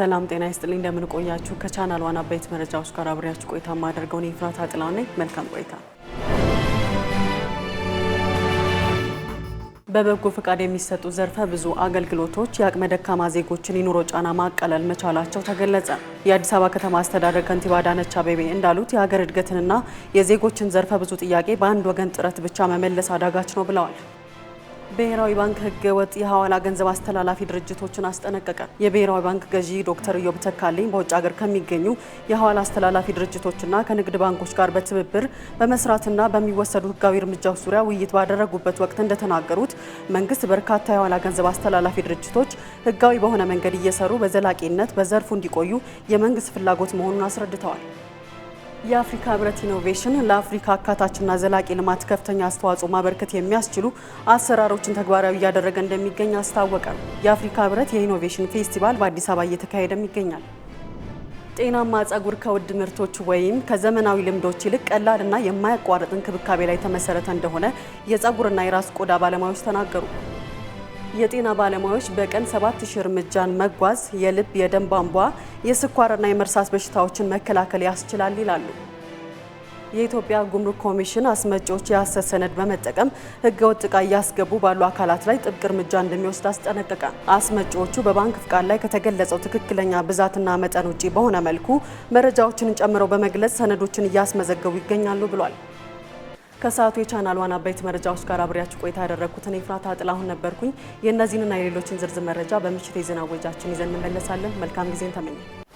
ሰላም ጤና ይስጥልኝ እንደምን ቆያችሁ ከቻናል ዋና አበይት መረጃዎች ጋር አብሬያችሁ ቆይታ ማደርገው ነው ፍራታ ጥላው ነኝ መልካም ቆይታ በበጎ ፈቃድ የሚሰጡ ዘርፈ ብዙ አገልግሎቶች የአቅመ ደካማ ዜጎችን የኑሮ ጫና ማቃለል መቻላቸው ተገለጸ። የአዲስ አበባ ከተማ አስተዳደር ከንቲባ አዳነች አቤቤ እንዳሉት የሀገር እድገትንና የዜጎችን ዘርፈ ብዙ ጥያቄ በአንድ ወገን ጥረት ብቻ መመለስ አዳጋች ነው ብለዋል። ብሔራዊ ባንክ ህገ ወጥ የሐዋላ ገንዘብ አስተላላፊ ድርጅቶችን አስጠነቀቀ። የብሔራዊ ባንክ ገዢ ዶክተር ኢዮብ ተካልኝ በውጭ ሀገር ከሚገኙ የሐዋላ አስተላላፊ ድርጅቶችና ከንግድ ባንኮች ጋር በትብብር በመስራትና በሚወሰዱ ህጋዊ እርምጃዎች ዙሪያ ውይይት ባደረጉበት ወቅት እንደተናገሩት መንግስት በርካታ የሐዋላ ገንዘብ አስተላላፊ ድርጅቶች ህጋዊ በሆነ መንገድ እየሰሩ በዘላቂነት በዘርፉ እንዲቆዩ የመንግስት ፍላጎት መሆኑን አስረድተዋል። የአፍሪካ ህብረት ኢኖቬሽን ለአፍሪካ አካታችና ዘላቂ ልማት ከፍተኛ አስተዋጽኦ ማበርከት የሚያስችሉ አሰራሮችን ተግባራዊ እያደረገ እንደሚገኝ አስታወቀ። የአፍሪካ ህብረት የኢኖቬሽን ፌስቲቫል በአዲስ አበባ እየተካሄደም ይገኛል። ጤናማ ጸጉር ከውድ ምርቶች ወይም ከዘመናዊ ልምዶች ይልቅ ቀላልና የማያቋርጥ እንክብካቤ ላይ የተመሰረተ እንደሆነ የጸጉርና የራስ ቆዳ ባለሙያዎች ተናገሩ። የጤና ባለሙያዎች በቀን 7000 እርምጃን መጓዝ የልብ፣ የደም ቧንቧ፣ የስኳርና የመርሳት በሽታዎችን መከላከል ያስችላል ይላሉ። የኢትዮጵያ ጉምሩክ ኮሚሽን አስመጪዎች የሐሰት ሰነድ በመጠቀም ህገወጥ ዕቃ እያስገቡ ባሉ አካላት ላይ ጥብቅ እርምጃ እንደሚወስድ አስጠነቀቀ። አስመጪዎቹ በባንክ ፍቃድ ላይ ከተገለጸው ትክክለኛ ብዛትና መጠን ውጪ በሆነ መልኩ መረጃዎችን ጨምረው በመግለጽ ሰነዶችን እያስመዘገቡ ይገኛሉ ብሏል። ከሰዓቱ የቻናል ዋና አበይት መረጃዎች ጋር አብሬያችሁ ቆይታ ያደረኩት እኔ ፍራታ ጥላሁን ነበርኩኝ። የእነዚህንና የሌሎችን ዝርዝር መረጃ በምሽት የዜና ወጃችን ይዘን እንመለሳለን። መልካም ጊዜን ተመኘን።